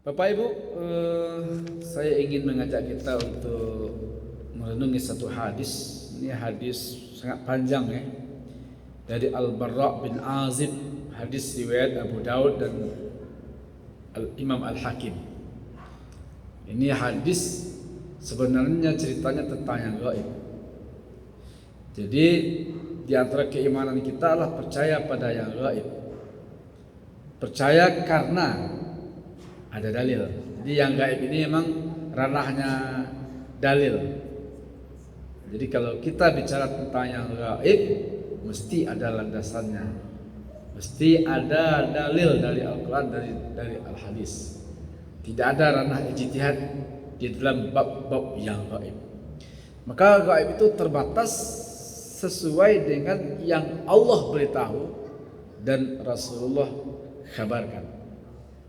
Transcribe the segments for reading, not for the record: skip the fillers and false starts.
Bapak Ibu, saya ingin mengajak kita untuk merenungi satu hadis. Ini hadis sangat panjang ya, dari Al-Barra bin Azib, hadis riwayat Abu Daud dan Imam Al-Hakim. Ini hadis sebenarnya ceritanya tentang yang gaib. Jadi di antara keimanan kita adalah percaya pada yang gaib. Percaya karena ada dalil. Jadi yang gaib ini memang ranahnya dalil. Jadi kalau kita bicara tentang yang gaib, mesti ada landasannya, mesti ada dalil dari Al-Quran, dari Al-Hadis. Tidak ada ranah ijtihad di dalam bab-bab yang gaib. Maka gaib itu terbatas sesuai dengan yang Allah beritahu dan Rasulullah kabarkan.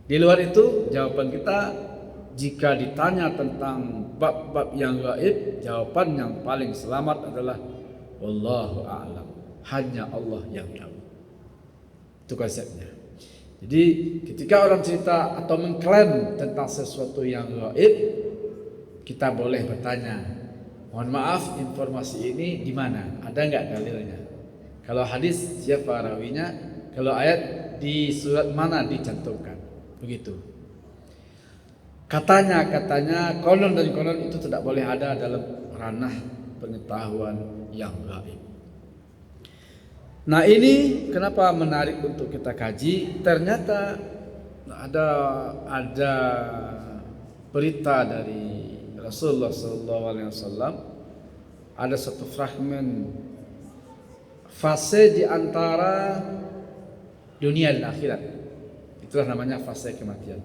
Di luar itu, jawaban kita jika ditanya tentang bab-bab yang gaib, jawaban yang paling selamat adalah wallahu a'lam. Hanya Allah yang tahu. Itu konsepnya. Jadi ketika orang cerita atau mengklaim tentang sesuatu yang gaib, kita boleh bertanya, mohon maaf, informasi ini di mana? Ada nggak dalilnya? Kalau hadis siapa rawinya? Kalau ayat di surat mana dicantumkan? Begitu. Katanya, konon dan konon itu tidak boleh ada dalam ranah pengetahuan yang gaib. Nah, ini kenapa menarik untuk kita kaji? Ternyata ada berita dari Rasulullah SAW. Ada satu fragmen fase di antara dunia dan akhirat. Itulah namanya fase kematian.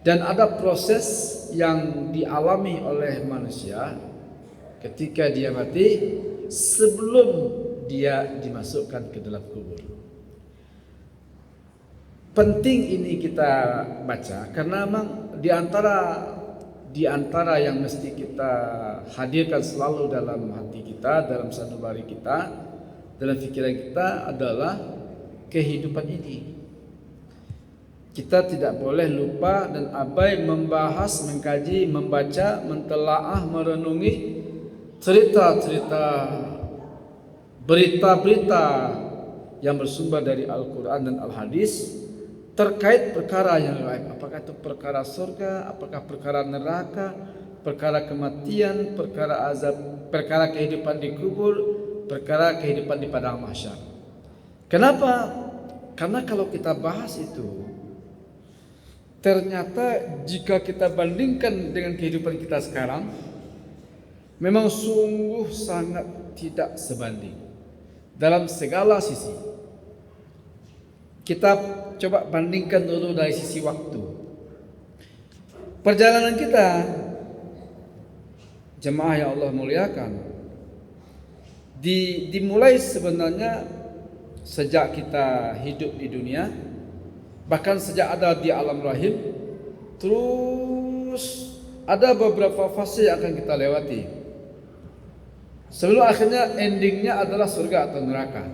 Dan ada proses yang dialami oleh manusia ketika dia mati sebelum dia dimasukkan ke dalam kubur. Penting ini kita baca karena memang di antara yang mesti kita hadirkan selalu dalam hati kita, dalam sanubari kita, dalam pikiran kita adalah kehidupan ini. Kita tidak boleh lupa dan abai membahas, mengkaji, membaca, mentelaah, merenungi cerita-cerita, berita-berita yang bersumber dari Al-Quran dan Al-Hadis terkait perkara yang gaib. Apakah itu perkara surga, apakah perkara neraka, perkara kematian, perkara azab, perkara kehidupan di kubur, perkara kehidupan di padang mahsyar. Kenapa? Karena kalau kita bahas itu, ternyata jika kita bandingkan dengan kehidupan kita sekarang, memang sungguh sangat tidak sebanding dalam segala sisi. Kita coba bandingkan dulu dari sisi waktu. Perjalanan kita, jemaah yang Allah muliakan, dimulai sebenarnya sejak kita hidup di dunia, bahkan sejak ada di alam rahim, terus ada beberapa fase yang akan kita lewati sebelum akhirnya endingnya adalah surga atau neraka.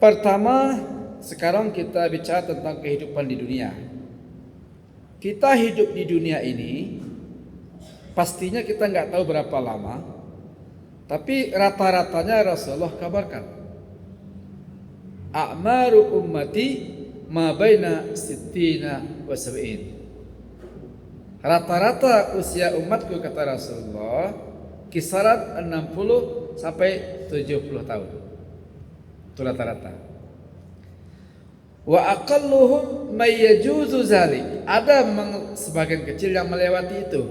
Pertama, sekarang kita bicara tentang kehidupan di dunia. Kita hidup di dunia ini, pastinya kita nggak tahu berapa lama, tapi rata-ratanya Rasulullah kabarkan, a'maru ummati ma baina sittina wa sab'in. Rata-rata usia umatku, kata Rasulullah, kisaran 60 sampai 70 tahun. Itu rata-rata. Wa aqalluhum may yajuzu zalik. Ada memang sebagian kecil yang melewati itu.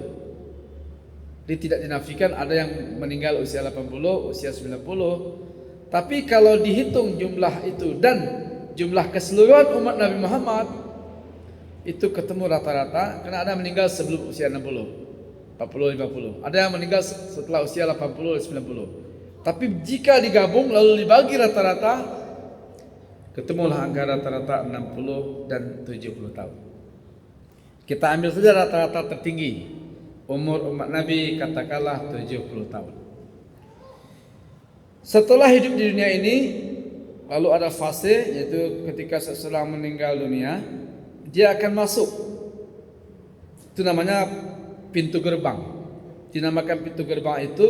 Jadi tidak dinafikan ada yang meninggal usia 80, usia 90. Tapi kalau dihitung jumlah itu dan jumlah keseluruhan umat Nabi Muhammad, itu ketemu rata-rata, karena ada yang meninggal sebelum usia 60, 40, 50. Ada yang meninggal setelah usia 80, 90. Tapi jika digabung lalu dibagi rata-rata, ketemulah angka rata-rata 60 dan 70 tahun. Kita ambil saja rata-rata tertinggi. Umur umat Nabi katakanlah 70 tahun. Setelah hidup di dunia ini, lalu ada fase, yaitu ketika seseorang meninggal dunia, dia akan masuk. Itu namanya pintu gerbang. Dinamakan pintu gerbang itu,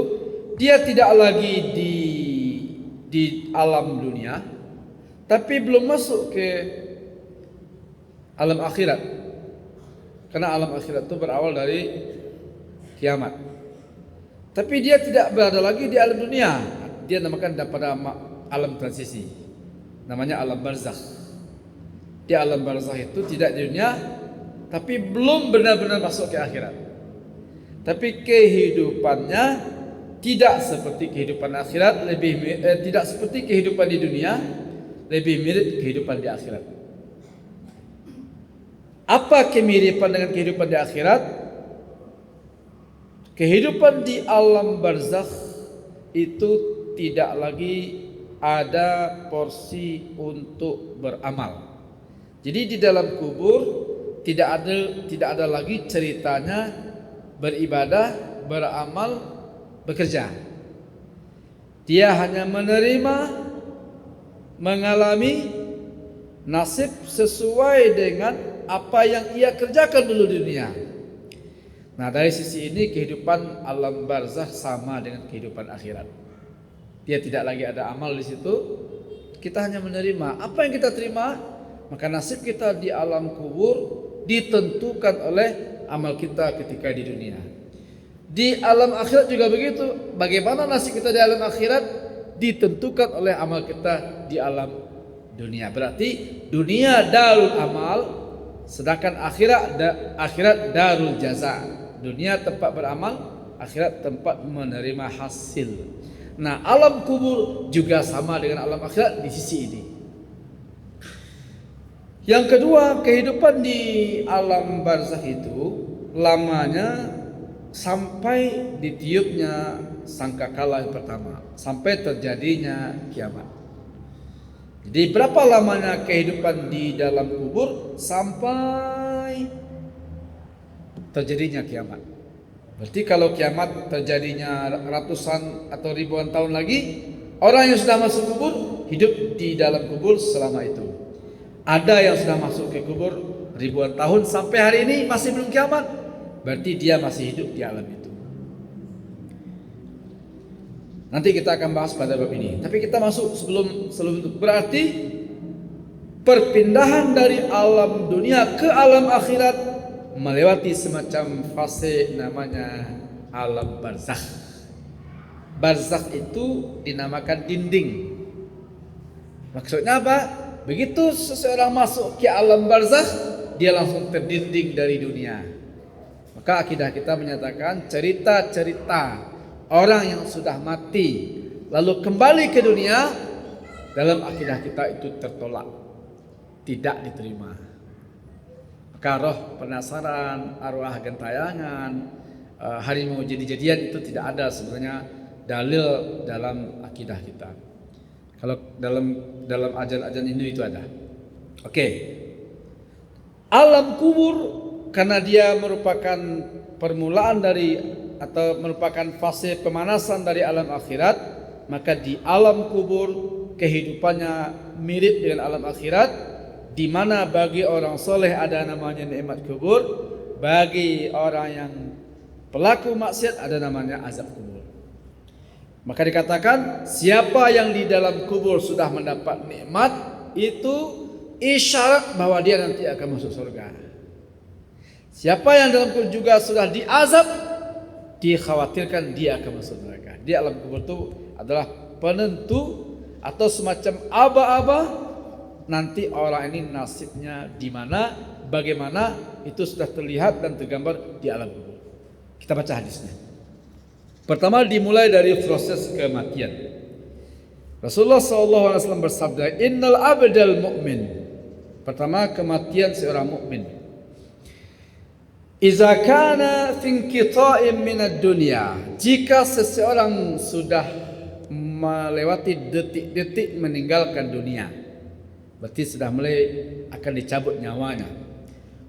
dia tidak lagi di alam dunia, tapi belum masuk ke alam akhirat. Karena alam akhirat itu berawal dari kiamat. Tapi dia tidak berada lagi di alam dunia. Dia namakan pada alam transisi. Namanya alam barzakh. Di alam barzakh itu tidak di dunia, tapi belum benar-benar masuk ke akhirat. Tapi kehidupannya tidak seperti kehidupan akhirat, tidak seperti kehidupan di dunia, lebih mirip kehidupan di akhirat. Apa kemiripan dengan kehidupan di akhirat? Kehidupan di alam barzakh itu tidak lagi ada porsi untuk beramal. Jadi di dalam kubur tidak ada lagi ceritanya beribadah, beramal, bekerja. Dia hanya menerima, mengalami nasib sesuai dengan apa yang ia kerjakan dulu di dunia. Nah, dari sisi ini kehidupan alam barzakh sama dengan kehidupan akhirat. Dia tidak lagi ada amal di situ. Kita hanya menerima apa yang kita terima, maka nasib kita di alam kubur ditentukan oleh amal kita ketika di dunia. Di alam akhirat juga begitu. Bagaimana nasib kita di alam akhirat ditentukan oleh amal kita di alam dunia. Berarti dunia darul amal, sedangkan akhirat darul jaza. Dunia tempat beramal, akhirat tempat menerima hasil. Nah, alam kubur juga sama dengan alam akhirat di sisi ini. Yang kedua, kehidupan di alam barzakh itu lamanya sampai ditiupnya sangkakala yang pertama, sampai terjadinya kiamat. Jadi berapa lamanya kehidupan di dalam kubur sampai terjadinya kiamat. Berarti kalau kiamat terjadinya ratusan atau ribuan tahun lagi, orang yang sudah masuk kubur hidup di dalam kubur selama itu. Ada yang sudah masuk ke kubur ribuan tahun sampai hari ini masih belum kiamat, berarti dia masih hidup di alam itu. Nanti kita akan bahas pada bab ini. Tapi kita masuk sebelum itu. Berarti perpindahan dari alam dunia ke alam akhirat melewati semacam fase namanya alam barzakh. Barzakh itu dinamakan dinding. Maksudnya apa? Begitu seseorang masuk ke alam barzakh, dia langsung terdinding dari dunia. Maka akidah kita menyatakan cerita-cerita orang yang sudah mati lalu kembali ke dunia, dalam akidah kita itu tertolak, tidak diterima. Maka roh penasaran, arwah gentayangan, harimau jadi-jadian itu tidak ada sebenarnya dalil dalam akidah kita. Kalau dalam ajaran-ajaran Hindu itu ada. Oke. Alam kubur karena dia merupakan permulaan dari atau merupakan fase pemanasan dari alam akhirat, maka di alam kubur kehidupannya mirip dengan alam akhirat, di mana bagi orang soleh ada namanya nikmat kubur, bagi orang yang pelaku maksiat ada namanya azab kubur. Maka dikatakan siapa yang di dalam kubur sudah mendapat nikmat, itu isyarat bahwa dia nanti akan masuk surga. Siapa yang dalam kubur juga sudah diazab, dikhawatirkan dia akan masuk neraka. Di alam kubur itu adalah penentu atau semacam aba-aba nanti orang ini nasibnya di mana, bagaimana, itu sudah terlihat dan tergambar di alam kubur. Kita baca hadisnya. Pertama dimulai dari proses kematian. Rasulullah SAW bersabda, Innal abdal mu'min. Pertama kematian seorang mukmin. Iza kana fi inqita'in minad dunya. Jika seseorang sudah melewati detik-detik meninggalkan dunia, berarti sudah mulai akan dicabut nyawanya.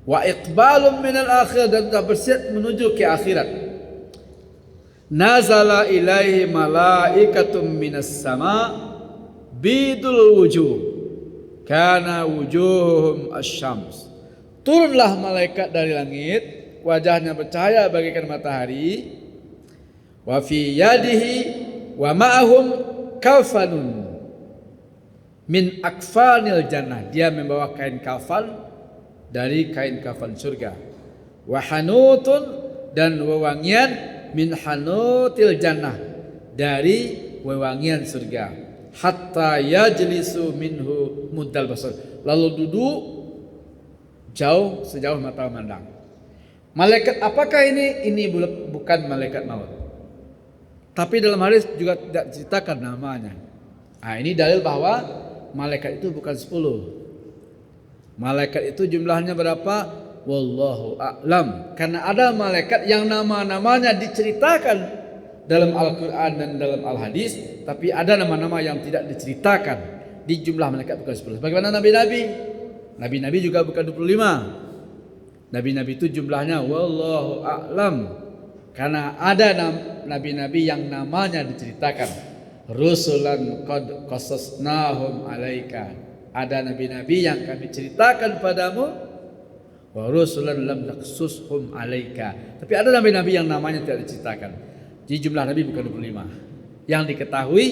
Wa iqbalun minal akhir, dan sudah bersiap menuju ke akhirat. Nazala ilaihi malaikatum minas sama bidul wujuh kana wujuhum asyams turunlah malaikat dari langit, wajahnya bercahaya bagaikan matahari, wa fi yadihi wa ma'ahum kafanun min akfanil jannah, dia membawa kain kafan dari kain kafan surga, wa hanutun, dan wewangian min hanutil jannah, dari wewangian surga, hatta yajlisu minhu muddal basar, lalu duduk jauh sejauh mata memandang. Malaikat apakah ini? Ini bukan malaikat maut. Tapi dalam hadis juga tidak diceritakan namanya. Nah, ini dalil bahwa malaikat itu bukan 10. Malaikat itu jumlahnya berapa? Wallahu a'lam. Karena ada malaikat yang nama-namanya diceritakan dalam Al-Quran dan dalam Al-Hadis, tapi ada nama-nama yang tidak diceritakan di jumlah malaikat bukan 10. Bagaimana nabi-nabi? Nabi-nabi juga bukan 25. Nabi-nabi itu jumlahnya wallahu a'lam. Karena ada nabi-nabi yang namanya diceritakan. Rusulan qad qasasnahum alaika. Ada nabi-nabi yang kami ceritakan padamu. Wa rusulan lam naqsushum alaika. Tapi ada nabi-nabi yang namanya tidak diceritakan. Jadi jumlah nabi bukan 25. Yang diketahui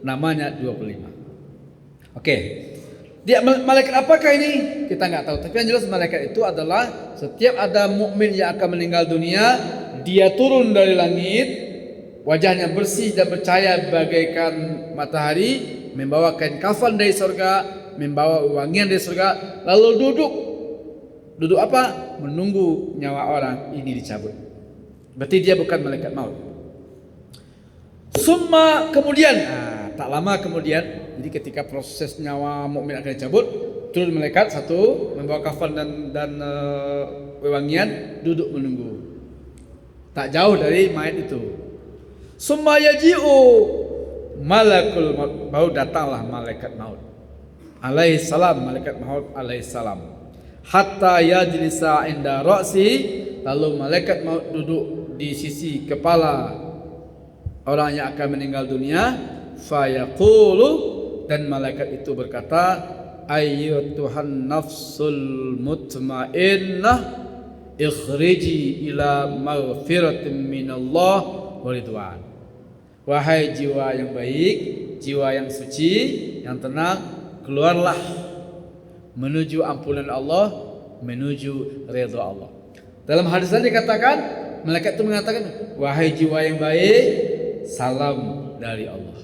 namanya 25. Oke. Dia malaikat apakah ini? Kita nggak tahu. Tapi yang jelas malaikat itu adalah setiap ada mukmin yang akan meninggal dunia, dia turun dari langit, wajahnya bersih dan bercahaya bagaikan matahari, membawa kain kafan dari surga, membawa wangian dari surga, lalu duduk apa? Menunggu nyawa orang ini dicabut. Berarti dia bukan malaikat maut. Summa kemudian, tak lama kemudian, jadi ketika proses nyawa mukmin akan dicabut, turun malaikat satu membawa kafan dan wewangian, duduk menunggu. Tak jauh dari mayat itu. Summa yaji'u malakul maut, baru datanglah malaikat maut. Alaihi salam, malaikat maut alaihi salam. Hatta yajlisa inda ra'si, lalu malaikat maut duduk di sisi kepala orang yang akan meninggal dunia. Fayaqulu, dan malaikat itu berkata, ayyatuhan nafsul mutmainnah ikhriji ila maghfiratin minallah wa ridwan. Wahai jiwa yang baik, jiwa yang suci, yang tenang, keluarlah menuju ampunan Allah, menuju ridha Allah. Dalam hadis tadi dikatakan, malaikat itu mengatakan, wahai jiwa yang baik, salam dari Allah.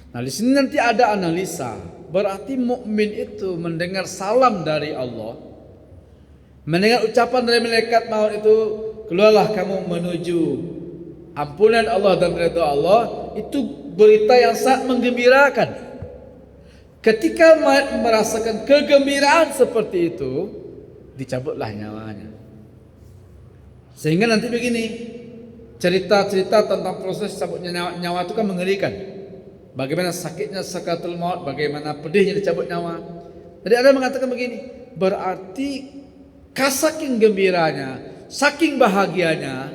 Nah, di sini nanti ada analisa. Berarti mukmin itu mendengar salam dari Allah, mendengar ucapan dari malaikat maut itu, keluarlah kamu menuju ampunan Allah dan ridha Allah, itu berita yang sangat menggembirakan. Ketika merasakan kegembiraan seperti itu, dicabutlah nyawanya. Sehingga nanti begini, cerita-cerita tentang proses cabutnya nyawa itu kan mengerikan. Bagaimana sakitnya sakaratul maut, bagaimana pedihnya dicabut nyawa. Jadi ada yang mengatakan begini, berarti saking gembiranya, saking bahagianya,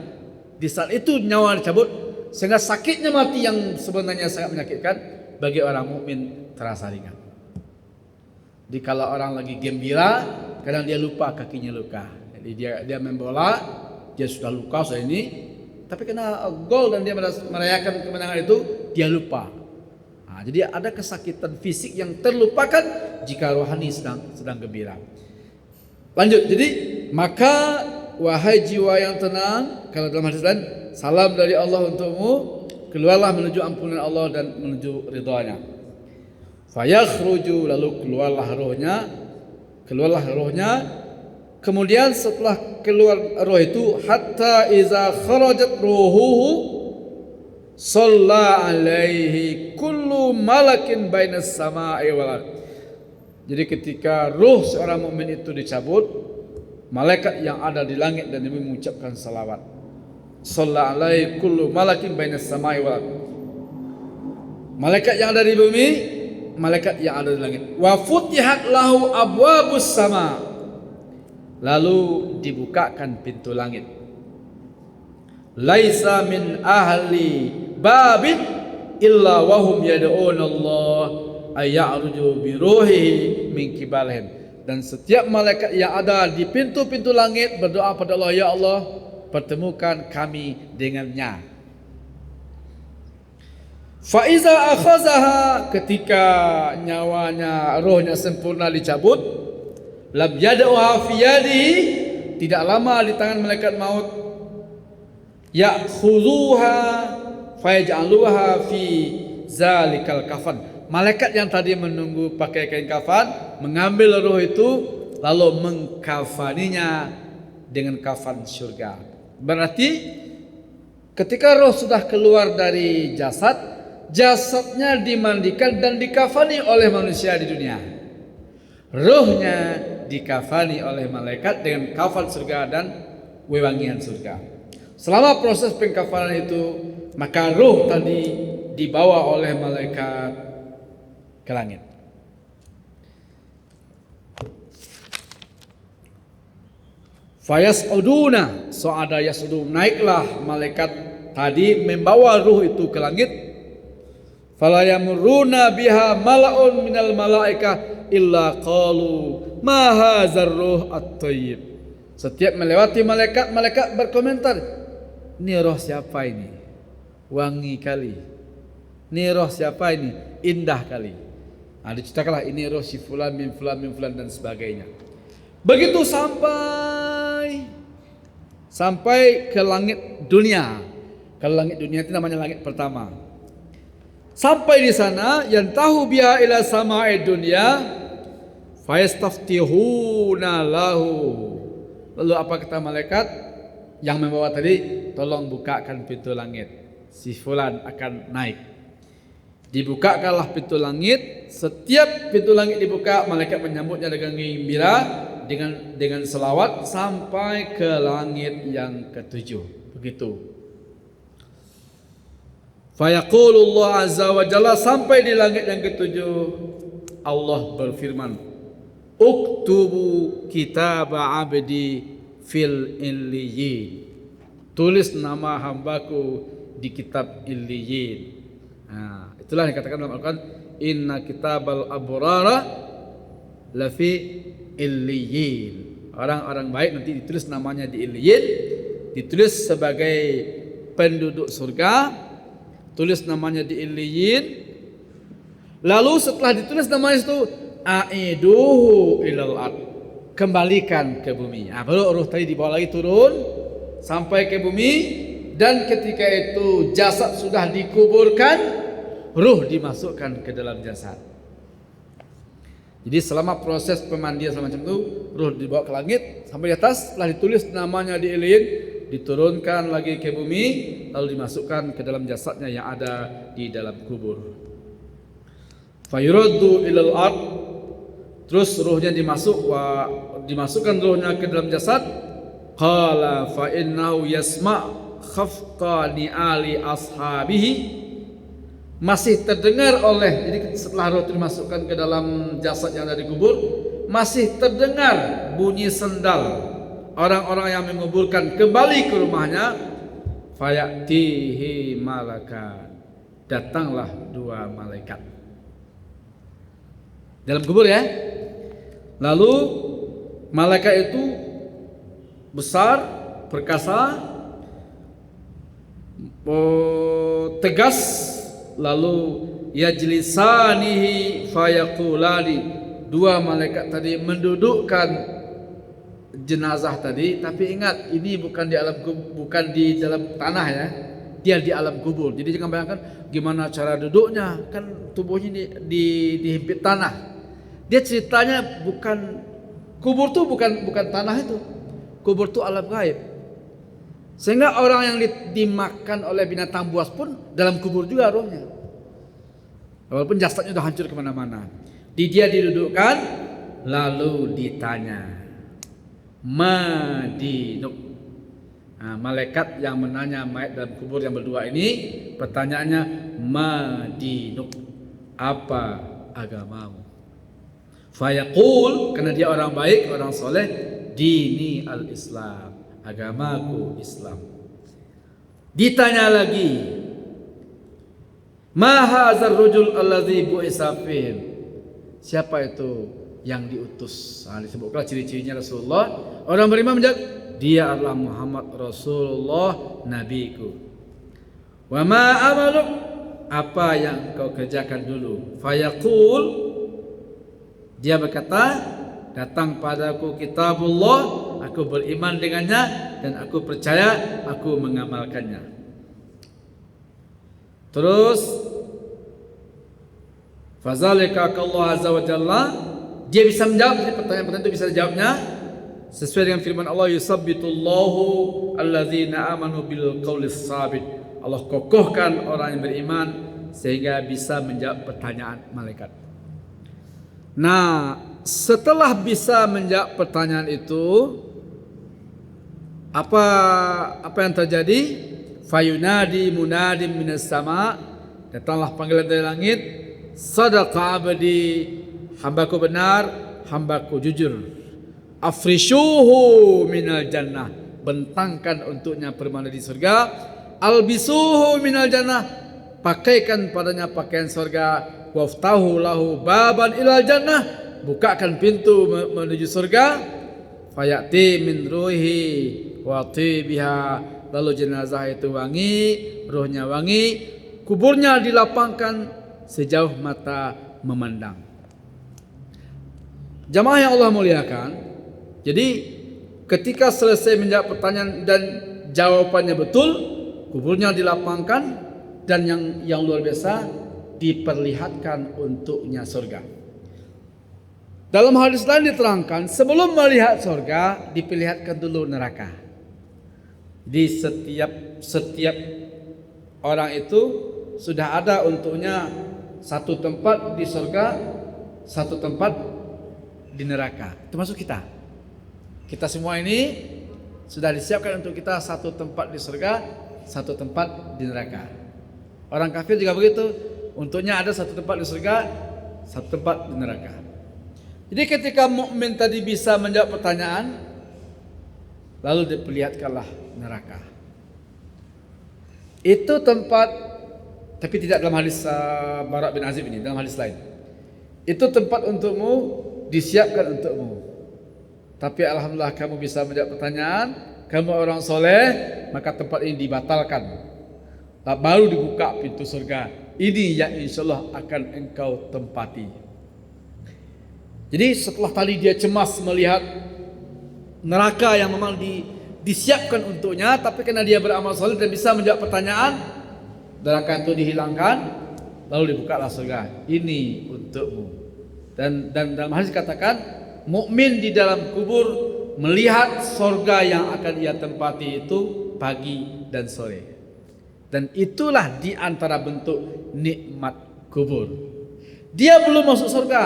di saat itu nyawa dicabut, sehingga sakitnya mati yang sebenarnya sangat menyakitkan, bagi orang mukmin terasa ringan. Jadi kalau orang lagi gembira, kadang dia lupa kakinya luka. Jadi dia main bola, dia sudah luka saat ini, tapi kena gol dan dia merayakan kemenangan itu, dia lupa. Nah, jadi ada kesakitan fisik yang terlupakan jika rohani sedang gembira. Lanjut, jadi maka wahai jiwa yang tenang, kalau dalam hadis lain, salam dari Allah untukmu, keluarlah menuju ampunan Allah dan menuju ridhanya. Fayakhruju, lalu keluarlah rohnya. Kemudian setelah keluar roh itu, hatta iza kharajat ruhuhu shalla alaihi kullu malakin bainas sama'i wal ardh. Jadi ketika ruh seorang mukmin itu dicabut, malaikat yang ada di langit dan bumi mengucapkan salawat. Shalla alaihi kullu malakin bainas sama'i wal ardh. Malaikat yang ada di bumi, malaikat yang ada di langit. Wa futihat lahu abwabus sama. Lalu dibukakan pintu langit. Laisa min ahli babin illa wahum yad'un Allah ayya'ruju bi ruhihi min kibalihim. Dan setiap malaikat yang ada di pintu-pintu langit berdoa pada Allah, ya Allah, pertemukan kami dengannya. Faiza akhazaha, ketika nyawanya, rohnya sempurna dicabut, lam yad'uha fi yadihi, tidak lama di tangan malaikat maut, ya'khuzuha fayaj'aluha fi zalikal kafan. Malaikat yang tadi menunggu pakai kain kafan mengambil roh itu lalu mengkafaninya dengan kafan surga. Berarti ketika roh sudah keluar dari jasad, jasadnya dimandikan dan dikafani oleh manusia di dunia. Rohnya dikafani oleh malaikat dengan kafan surga dan wewangian surga. Selama proses pengkafanan itu, maka roh tadi dibawa oleh malaikat ke langit. Fayas'uduna, so'ada yas'udu, naiklah malaikat tadi membawa ruh itu ke langit. Fala yamurruna biha mala'un minal malaika illa qalu ma hadzal ruh at-thayyib. Setiap melewati malaikat, malaikat berkomentar, ini roh siapa ini? Wangi kali. Ini roh siapa ini? Indah kali. Diceritakanlah ini roh si fulan bin fulan bin fulan dan sebagainya. Begitu sampai ke langit dunia. Kalau langit dunia itu namanya langit pertama. Sampai di sana, yang tahu biha ila sama'id dunya fayastaftihuna lahu. Lalu apa kata malaikat yang membawa tadi? Tolong bukakan pintu langit. Si fulan akan naik. Dibukakanlah pintu langit. Setiap pintu langit dibuka, malaikat menyambutnya dengan gembira, dengan selawat sampai ke langit yang ketujuh. Begitu. Fayaqulullah azza wa jalla, sampai di langit yang ketujuh, Allah berfirman, uktubu kitab abdi fil illiyin. Tulis nama hambaku di kitab illiyin. Nah, itulah yang dikatakan dalam Al-Quran, inna kitabal abrara lafi illiyin. Orang-orang baik nanti ditulis namanya di illiyin, ditulis sebagai penduduk surga, tulis namanya di illiyin. Lalu setelah ditulis namanya itu, aiduhu ilal ard, kembalikan ke bumi. Baru ruh tadi dibawa lagi turun sampai ke bumi, dan ketika itu jasad sudah dikuburkan, ruh dimasukkan ke dalam jasad. Jadi selama proses pemandian semacam itu, ruh dibawa ke langit sampai di atas, setelah ditulis namanya di illiyin, diturunkan lagi ke bumi, lalu dimasukkan ke dalam jasadnya yang ada di dalam kubur. Fayuraddu ilal ard, terus ruhnya dimasukkan ruhnya ke dalam jasad. Qala fa innahu yasma' khafqa ni'ali ashabihi, masih terdengar oleh, jadi setelah roh itu dimasukkan ke dalam jasad yang ada di kubur, masih terdengar bunyi sendal orang-orang yang menguburkan kembali ke rumahnya. Fayatihi malakan, datanglah dua malaikat dalam kubur ya. Lalu malaikat itu besar, perkasa, tegas. Lalu yajlisanihi fayaqulani, dua malaikat tadi mendudukkan jenazah tadi, tapi ingat ini bukan di dalam tanah ya, dia di alam kubur. Jadi jangan bayangkan gimana cara duduknya, kan tubuhnya dihimpit tanah. Dia ceritanya bukan kubur tuh bukan tanah itu, kubur tuh alam gaib. Sehingga orang yang dimakan oleh binatang buas pun dalam kubur juga rohnya, walaupun jasadnya sudah hancur kemana-mana. Dia didudukkan lalu ditanya, madinuk. Nah, malaikat yang menanya mayat dalam kubur yang berdua ini, pertanyaannya madinuk, apa agamamu? Fayaqul, karena dia orang baik, orang soleh, dini al-Islam, agamaku Islam. Ditanya lagi, ma hadzal rajul allazi bu'isa fihim, siapa itu yang diutus. Disebutkan ciri-cirinya Rasulullah. Orang beriman menjawab, dia adalah Muhammad Rasulullah, nabiku. Wa ma amaluk, apa yang kau kerjakan dulu. Fayaqul, dia berkata, datang padaku kitabullah, aku beriman dengannya dan aku percaya, aku mengamalkannya. Terus fazalika Allah azza wa jalla, dia bisa menjawab pertanyaan-pertanyaan itu, bisa dijawabnya sesuai dengan firman Allah, yusabbitullahu allazina amanu bil qaulis sabit. Allah kokohkan orang yang beriman sehingga bisa menjawab pertanyaan malaikat. Nah, setelah bisa menjawab pertanyaan itu, apa yang terjadi? Fayunadi munadim minas sama, datanglah panggilan dari langit, sadaqa abdi, hambaku benar, hambaku jujur. Afrishuhu minal jannah, bentangkan untuknya permana di surga. Albisuhu minal jannah, pakaikan padanya pakaian surga. Waftahu lahu baban ilal jannah, bukakan pintu menuju surga. Fayati min ruhi wa tibiha, lalu jenazah itu wangi, ruhnya wangi, kuburnya dilapangkan sejauh mata memandang. Jamaah yang Allah muliakan, jadi ketika selesai menjawab pertanyaan dan jawabannya betul, kuburnya dilapangkan dan yang luar biasa diperlihatkan untuknya surga. Dalam hadis lain diterangkan, sebelum melihat surga diperlihatkan dulu neraka. Di setiap orang itu sudah ada untuknya satu tempat di surga, satu tempat di neraka. Termasuk kita. Kita semua ini sudah disiapkan untuk kita satu tempat di surga, satu tempat di neraka. Orang kafir juga begitu. Untuknya ada satu tempat di surga, satu tempat di neraka. Jadi ketika mukmin tadi bisa menjawab pertanyaan, lalu diperlihatkanlah neraka. Itu tempat, tapi tidak dalam hadis Bara bin Azib ini, dalam hadis lain. Itu tempat untukmu, disiapkan untukmu. Tapi alhamdulillah kamu bisa menjawab pertanyaan, kamu orang soleh, maka tempat ini dibatalkan. Baru dibuka pintu surga. Ini yang insyaallah akan engkau tempati. Jadi setelah tadi dia cemas melihat neraka yang memang disiapkan untuknya, tapi karena dia beramal soleh dan bisa menjawab pertanyaan, neraka itu dihilangkan, lalu dibukalah surga. Ini untukmu. Dan dalam hadis katakan, mukmin di dalam kubur melihat surga yang akan ia tempati itu pagi dan sore. Dan itulah di antara bentuk nikmat kubur. Dia belum masuk surga,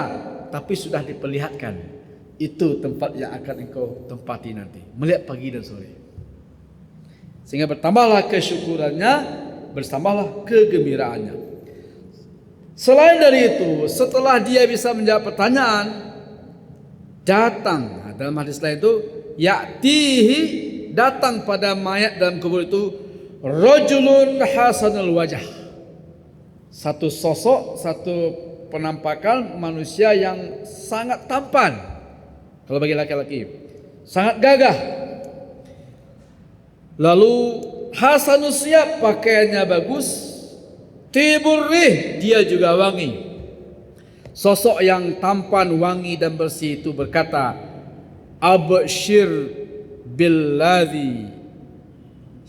tapi sudah diperlihatkan. Itu tempat yang akan engkau tempati nanti, melihat pagi dan sore. Sehingga bertambahlah kesyukurannya, bertambahlah kegembiraannya. Selain dari itu, setelah dia bisa menjawab pertanyaan, datang dalam hadis lain itu, ya'tihi, datang pada mayat dalam kubur itu, rajulun hasanul wajah, satu sosok, satu penampakan manusia yang sangat tampan. Kalau bagi laki-laki, sangat gagah. Lalu hasanus siyab, pakaiannya bagus. Tiburrih, dia juga wangi. Sosok yang tampan, wangi dan bersih itu berkata, abshir billadzi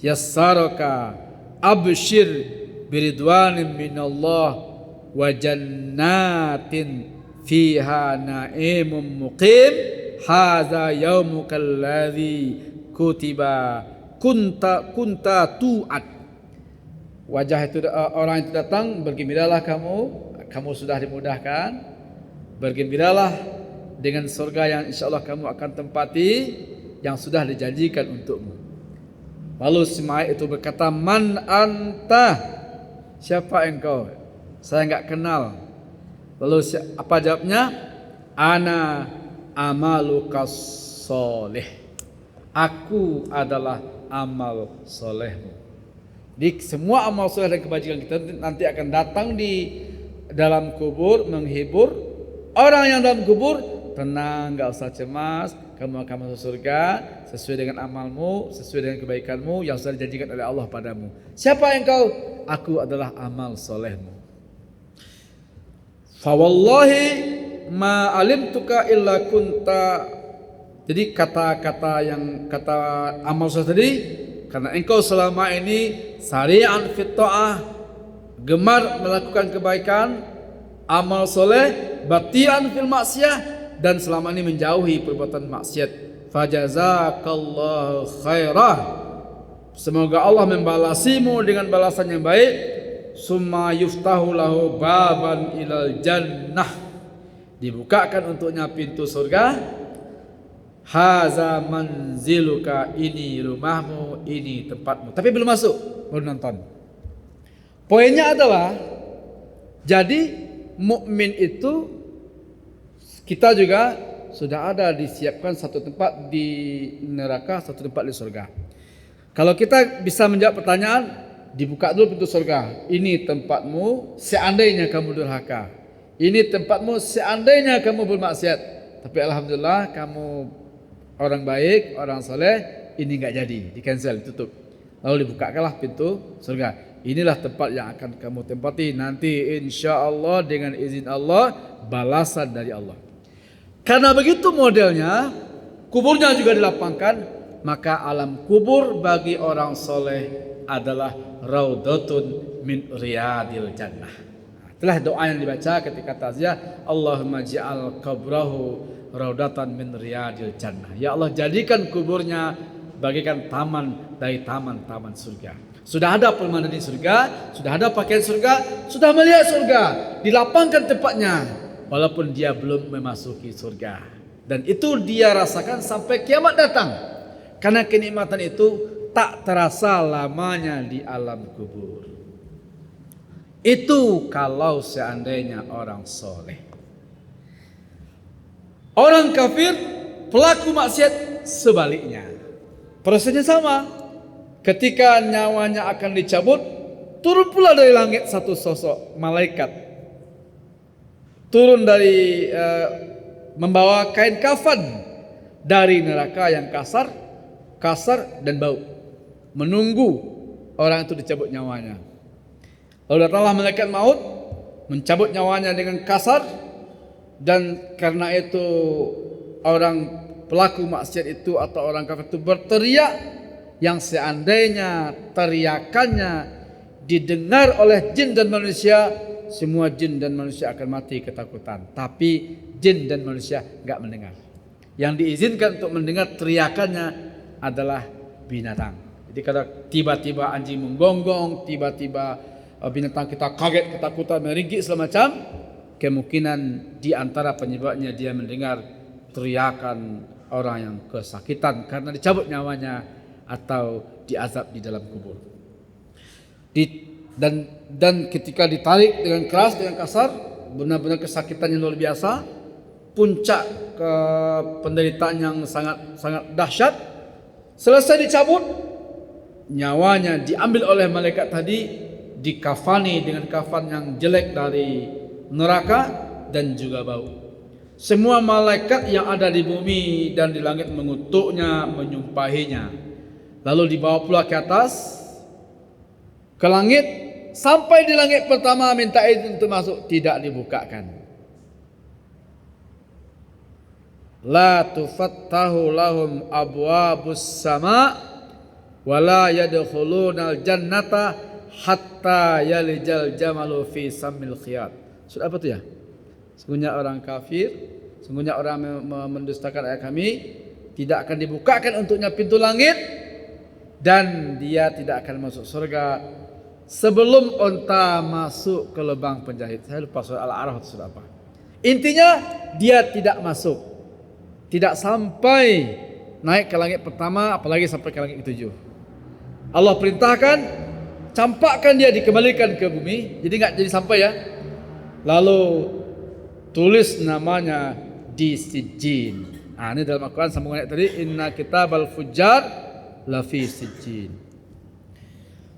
yassaraka, abshir biridwanin minallah wa jannatin fiha na'imun muqim, hadza yaumukal ladzi kutiba kunta tu'at. Wajah itu, orang itu datang, bergembiralah kamu sudah dimudahkan, bergembiralah dengan surga yang insyaallah kamu akan tempati, yang sudah dijanjikan untukmu. Lalu si mayat itu berkata, man anta, siapa engkau? Saya enggak kenal. Lalu apa jawabnya? Ana amalukas soleh, aku adalah amal solehmu. Jadi semua amal soleh dan kebajikan kita nanti akan datang di dalam kubur menghibur orang yang dalam kubur, tenang, enggak usah cemas, kamu akan masuk surga sesuai dengan amalmu, sesuai dengan kebaikanmu yang sudah dijanjikan oleh Allah padamu. Siapa engkau? Aku adalah amal solehmu. Fa wallahi ma alimtuka illa kunta. Jadi kata amal soleh tadi, karena engkau selama ini sari'an fit ta'ah, gemar melakukan kebaikan, amal soleh, batian fil maksiyah, dan selama ini menjauhi perbuatan maksiat. Fajazakallahu khairah. Semoga Allah membalasimu dengan balasan yang baik. Summa yuftahu lahu baban ilal jannah. Dibukakan untuknya pintu surga. Haza manziluka, ini rumahmu, ini tempatmu. Tapi belum masuk, baru nonton. Poinnya adalah, jadi mukmin itu kita juga sudah ada disiapkan satu tempat di neraka, satu tempat di surga. Kalau kita bisa menjawab pertanyaan, dibuka dulu pintu surga. Ini tempatmu seandainya kamu durhaka. Ini tempatmu seandainya kamu bermaksiat. Tapi alhamdulillah kamu orang baik, orang soleh, ini enggak jadi, di cancel, ditutup. Lalu dibukakanlah pintu surga. Inilah tempat yang akan kamu tempati nanti insya Allah dengan izin Allah, balasan dari Allah. Karena begitu modelnya, kuburnya juga dilapangkan, maka alam kubur bagi orang soleh adalah raudhatun min riyadil jannah. Itulah doa yang dibaca ketika taziah, Allahumma ja'al qabrahu raudhatan min riyadil jannah. Ya Allah, jadikan kuburnya bagikan taman dari taman-taman surga. Sudah ada permainan di surga, sudah ada pakaian surga, sudah melihat surga, dilapangkan tempatnya, walaupun dia belum memasuki surga. Dan itu dia rasakan sampai kiamat datang. Karena kenikmatan itu tak terasa lamanya di alam kubur. Itu kalau seandainya orang soleh. Orang kafir, pelaku maksiat sebaliknya. Prosesnya sama. Ketika nyawanya akan dicabut, turun pula dari langit satu sosok malaikat. Turun dari membawa kain kafan dari neraka yang kasar dan bau. Menunggu orang itu dicabut nyawanya. Lalu datanglah malaikat maut, mencabut nyawanya dengan kasar. Dan karena itu orang pelaku maksiat itu atau orang kafir itu berteriak yang seandainya teriakannya didengar oleh jin dan manusia, semua jin dan manusia akan mati ketakutan. Tapi jin dan manusia enggak mendengar. Yang diizinkan untuk mendengar teriakannya adalah binatang. Jadi kalau tiba-tiba anjing menggonggong, tiba-tiba binatang kita kaget, ketakutan, meringkik segala macam, kemungkinan di antara penyebabnya dia mendengar teriakan orang yang kesakitan karena dicabut nyawanya atau diazab di dalam kubur. Dan ketika ditarik dengan keras, dengan kasar, benar-benar kesakitan yang luar biasa, puncak ke penderitaan yang sangat dahsyat. Selesai dicabut, nyawanya diambil oleh malaikat tadi, dikafani dengan kafan yang jelek dari neraka dan juga bau. Semua malaikat yang ada di bumi dan di langit mengutuknya, menyumpahinya. Lalu dibawa pula ke atas, ke langit, sampai di langit pertama minta izin untuk masuk, tidak dibukakan. La tufattahu lahum abwabus sama wala yadkhulunal jannata hatta yalijal jamalu fi sammil khiyat. Sudah apa itu ya? Sungguhnya orang kafir, sungguhnya orang mendustakan ayat kami, tidak akan dibukakan untuknya pintu langit dan dia tidak akan masuk surga sebelum unta masuk ke lubang penjahit. Saya lupa surah Al-A'raf atau surah apa. Intinya dia tidak masuk, tidak sampai naik ke langit pertama, apalagi sampai ke langit ketujuh. Allah perintahkan, campakkan dia, dikembalikan ke bumi, jadi nggak jadi sampai ya. Lalu tulis namanya di sijjin. Nah, ini dalam Al-Quran sambungan ayat tadi, inna kitabal fujjar lafi sijjin.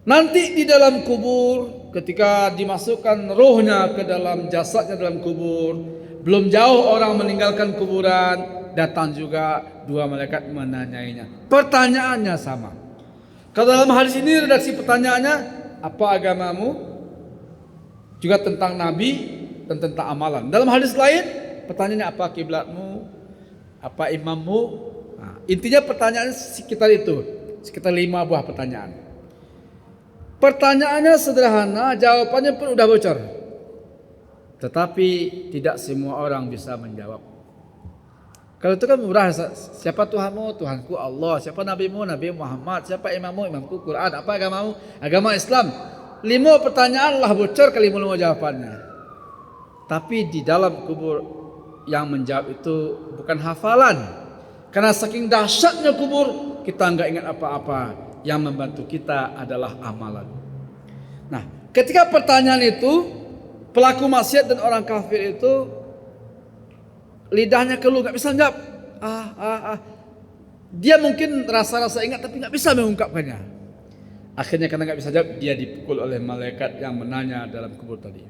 Nanti di dalam kubur, ketika dimasukkan rohnya ke dalam jasadnya dalam kubur, Belum jauh orang meninggalkan kuburan, datang juga dua malaikat menanyainya. Pertanyaannya sama. Kalau dalam hadis ini redaksi pertanyaannya, apa agamamu? Juga tentang Nabi dan tentang amalan. Dalam hadis lain, pertanyaannya apa kiblatmu? Apa imammu? Nah, intinya pertanyaan sekitar itu, sekitar 5 buah pertanyaan. Pertanyaannya sederhana, jawabannya pun udah bocor. Tetapi tidak semua orang bisa menjawab. Kalau itu kan murah, siapa Tuhanmu? Tuhanku Allah. Siapa nabimu? Nabi Muhammad. Siapa imammu? Imamku Quran. Apa agamamu? Agama Islam. 5 pertanyaan lah bocor kali mau jawabannya. Tapi di dalam kubur yang menjawab itu bukan hafalan. Karena saking dahsyatnya kubur, kita nggak ingat apa-apa. Yang membantu kita adalah amalan. Nah, ketika pertanyaan itu, pelaku maksiat dan orang kafir itu lidahnya keluh, nggak bisa jawab. Dia mungkin rasa-rasa ingat tapi nggak bisa mengungkapkannya. Akhirnya karena nggak bisa jawab, dia dipukul oleh malaikat yang menanya dalam kubur tadi.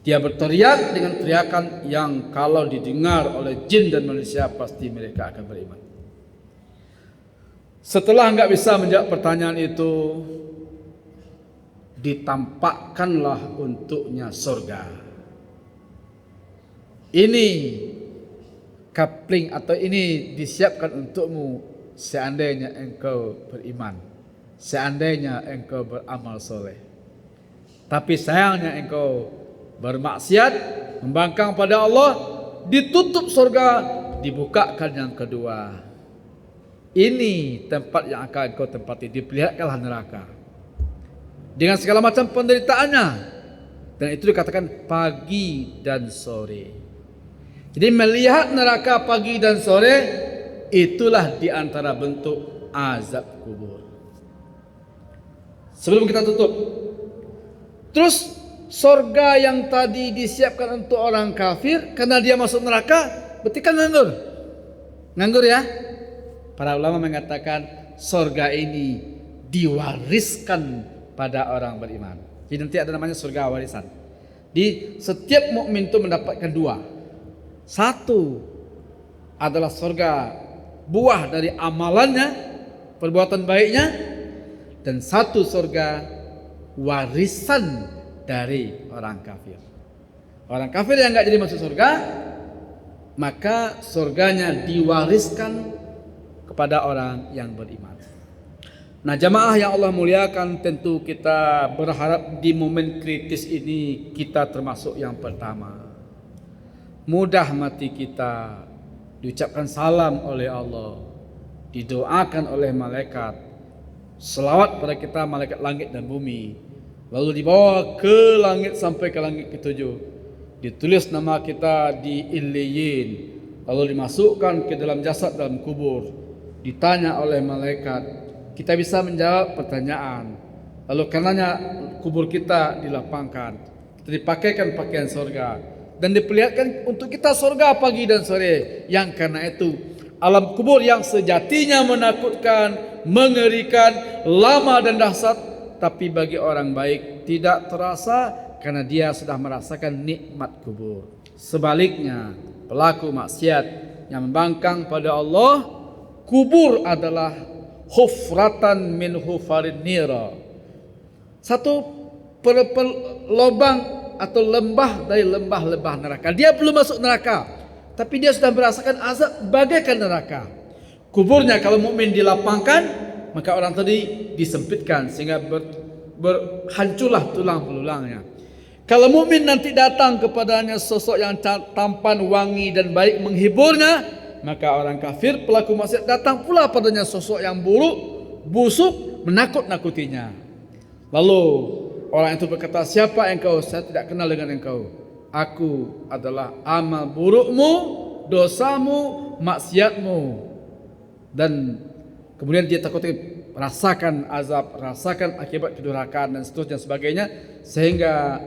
Dia berteriak dengan teriakan yang kalau didengar oleh jin dan manusia pasti mereka akan beriman. Setelah nggak bisa menjawab pertanyaan itu, ditampakkanlah untuknya surga. Ini kapling atau ini disiapkan untukmu seandainya engkau beriman, seandainya engkau beramal soleh. Tapi sayangnya engkau bermaksiat, membangkang pada Allah, ditutup surga, dibukakan yang kedua. Ini tempat yang akan engkau tempati, diperlihatkanlah neraka dengan segala macam penderitaannya, dan itu dikatakan pagi dan sore. Jadi melihat neraka pagi dan sore itulah di antara bentuk azab kubur. Sebelum kita tutup, terus surga yang tadi disiapkan untuk orang kafir karena dia masuk neraka, berarti kan nganggur ya. Para ulama mengatakan surga ini diwariskan pada orang beriman. Jadi nanti ada namanya surga warisan. Di setiap mukmin itu mendapatkan 2. Satu adalah surga buah dari amalannya, perbuatan baiknya, dan satu surga warisan dari orang kafir. Orang kafir yang enggak jadi masuk surga, maka surganya diwariskan kepada orang yang beriman. Nah, jamaah yang Allah muliakan, tentu kita berharap di momen kritis ini kita termasuk yang pertama. Mudah mati kita, diucapkan salam oleh Allah, didoakan oleh malaikat, selawat pada kita malaikat langit dan bumi, lalu dibawa ke langit sampai ke langit ke-7, ditulis nama kita di Illiyin, lalu dimasukkan ke dalam jasad dalam kubur, ditanya oleh malaikat, kita bisa menjawab pertanyaan, lalu karenanya kubur kita dilapangkan, kita dipakaikan pakaian surga, dan diperlihatkan untuk kita surga pagi dan sore. Yang karena itu alam kubur yang sejatinya menakutkan, mengerikan, lama dan dahsyat, tapi bagi orang baik tidak terasa karena dia sudah merasakan nikmat kubur. Sebaliknya pelaku maksiat yang membangkang pada Allah, kubur adalah hufratan min hufarin nira, satu lubang atau lembah dari lembah-lembah neraka. Dia belum masuk neraka, tapi dia sudah merasakan azab bagaikan neraka. Kuburnya kalau mukmin dilapangkan, maka orang tadi disempitkan sehingga berhancurlah tulang belulangnya. Kalau mukmin nanti datang kepadanya sosok yang tampan, wangi dan baik menghiburnya, maka orang kafir pelaku maksiat datang pula padanya sosok yang buruk, busuk, menakut-nakutinya. Lalu orang itu berkata, siapa engkau? Saya tidak kenal dengan engkau. Aku adalah amal burukmu, dosamu, maksiatmu. Dan kemudian dia takut rasakan azab, rasakan akibat kedurhakaan dan seterusnya sebagainya. Sehingga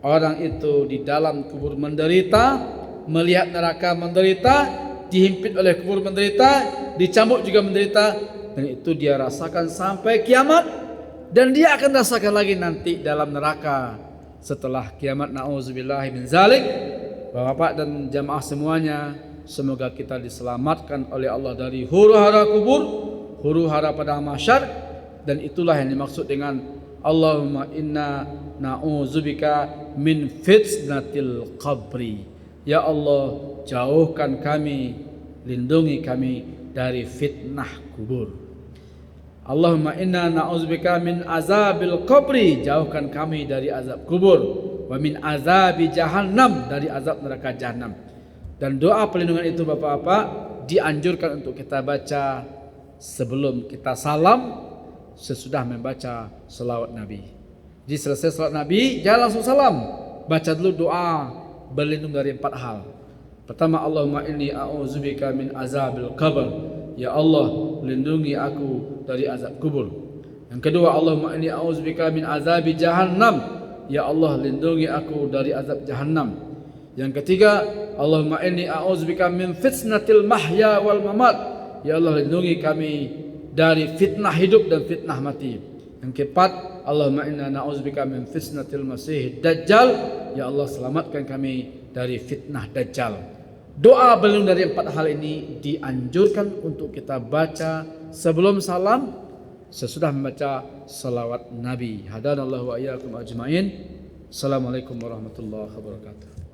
orang itu di dalam kubur menderita, melihat neraka menderita, dihimpit oleh kubur menderita, dicambuk juga menderita. Dan itu dia rasakan sampai kiamat. Dan dia akan rasakan lagi nanti dalam neraka setelah kiamat, na'udzubillahi min zalik. Bapak dan jamaah semuanya, semoga kita diselamatkan oleh Allah dari huru-hara kubur, huru-hara pada mahsyar, dan itulah yang dimaksud dengan Allahumma inna na'udzubika min fitnatil qabri. Ya Allah, jauhkan kami, lindungi kami dari fitnah kubur. Allahumma inna na'udzubika min azabil qabri, jauhkan kami dari azab kubur. Wa min azabi jahannam, dari azab neraka jahanam. Dan doa perlindungan itu Bapak-bapak dianjurkan untuk kita baca sebelum kita salam, sesudah membaca selawat Nabi. Jadi selesai selawat Nabi jangan langsung salam, baca dulu doa berlindung dari 4 hal. Pertama, Allahumma inni a'udzubika min azabil qabr, ya Allah lindungi aku dari azab kubur. Yang kedua, Allahumma inni a'udzubika min azabi jahannam, ya Allah lindungi aku dari azab jahannam. Yang ketiga, Allahumma inni a'udzubika min fitnatil mahya wal mamat, ya Allah lindungi kami dari fitnah hidup dan fitnah mati. Yang keempat, Allahumma inna na'udzubika min fitnatil masih dajjal, ya Allah selamatkan kami dari fitnah dajjal. Doa berlindung dari 4 hal ini dianjurkan untuk kita baca sebelum salam, sesudah membaca salawat Nabi. Hadanallahu wa iyyakum ajmain. Assalamualaikum warahmatullahi wabarakatuh.